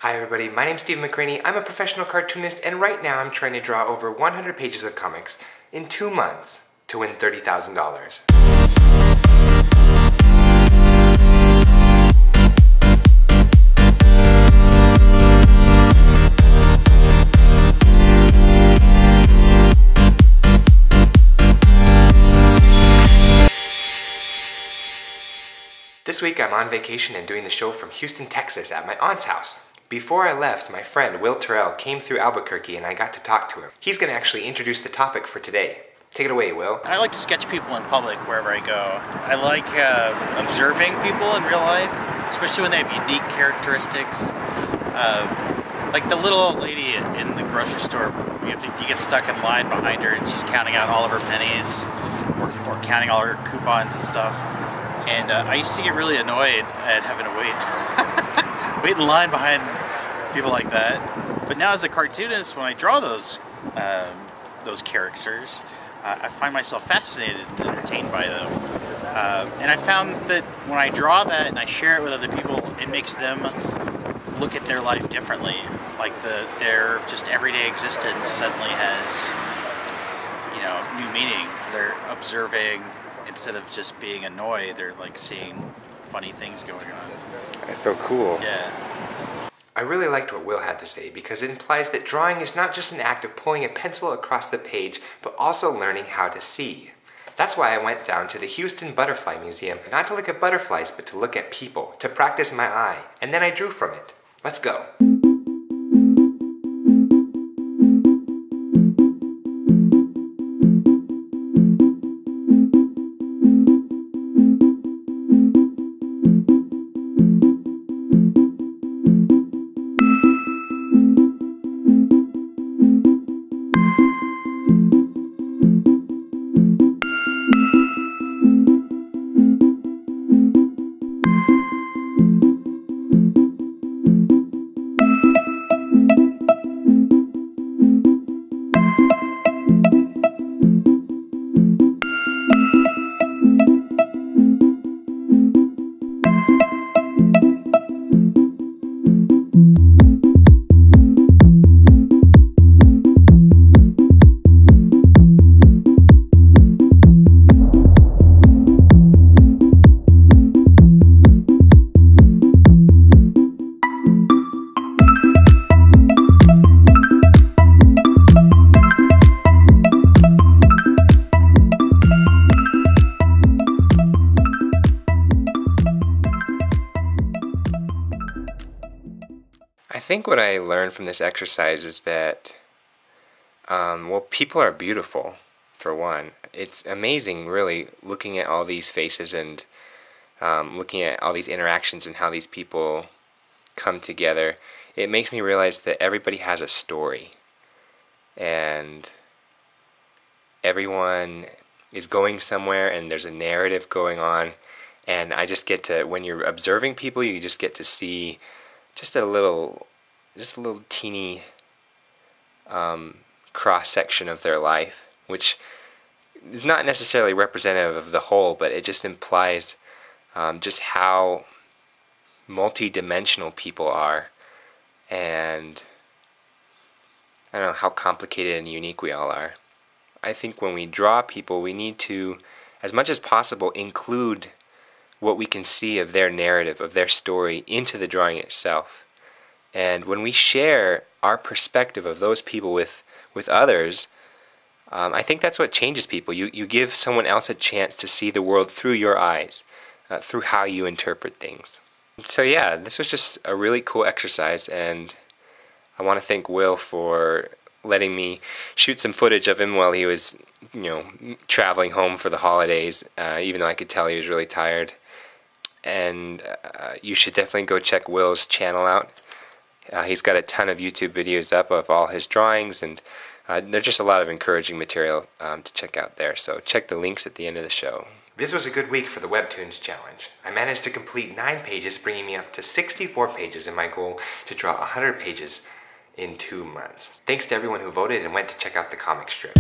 Hi everybody, my name's Steve McCranie. I'm a professional cartoonist, and right now I'm trying to draw over 100 pages of comics in 2 months to win $30,000. This week I'm on vacation and doing the show from Houston, Texas at my aunt's house. Before I left, my friend Will Terrell came through Albuquerque and I got to talk to him. He's going to actually introduce the topic for today. Take it away, Will. I like to sketch people in public wherever I go. I like observing people in real life, especially when they have unique characteristics. Like the little old lady in the grocery store, you get stuck in line behind her and she's counting out all of her pennies or counting all her coupons and stuff. And I used to get really annoyed at having to wait in line behind people like that. But now as a cartoonist, when I draw those characters, I find myself fascinated and entertained by them. And I found that when I draw that and I share it with other people, it makes them look at their life differently. Like their just everyday existence suddenly has, new meaning, because they're observing instead of just being annoyed. They're like seeing funny things going on. That's so cool. Yeah. I really liked what Will had to say because it implies that drawing is not just an act of pulling a pencil across the page, but also learning how to see. That's why I went down to the Houston Butterfly Museum, not to look at butterflies, but to look at people, to practice my eye, and then I drew from it. Let's go. I think what I learned from this exercise is that, people are beautiful, for one. It's amazing, really, looking at all these faces and looking at all these interactions and how these people come together. It makes me realize that everybody has a story, and everyone is going somewhere, and there's a narrative going on, and I just get to, when you're observing people, you just get to see just a little teeny cross-section of their life, which is not necessarily representative of the whole, but it just implies just how multi-dimensional people are, and I don't know, how complicated and unique we all are. I think when we draw people, we need to, as much as possible, include what we can see of their narrative, of their story, into the drawing itself. And when we share our perspective of those people with others, I think that's what changes people. You give someone else a chance to see the world through your eyes, through how you interpret things. So yeah, this was just a really cool exercise, and I want to thank Will for letting me shoot some footage of him while he was, traveling home for the holidays, even though I could tell he was really tired. And you should definitely go check Will's channel out. He's got a ton of YouTube videos up of all his drawings, and there's just a lot of encouraging material to check out there. So check the links at the end of the show. This was a good week for the Webtoons Challenge. I managed to complete 9 pages, bringing me up to 64 pages in my goal to draw 100 pages in 2 months. Thanks to everyone who voted and went to check out the comic strip.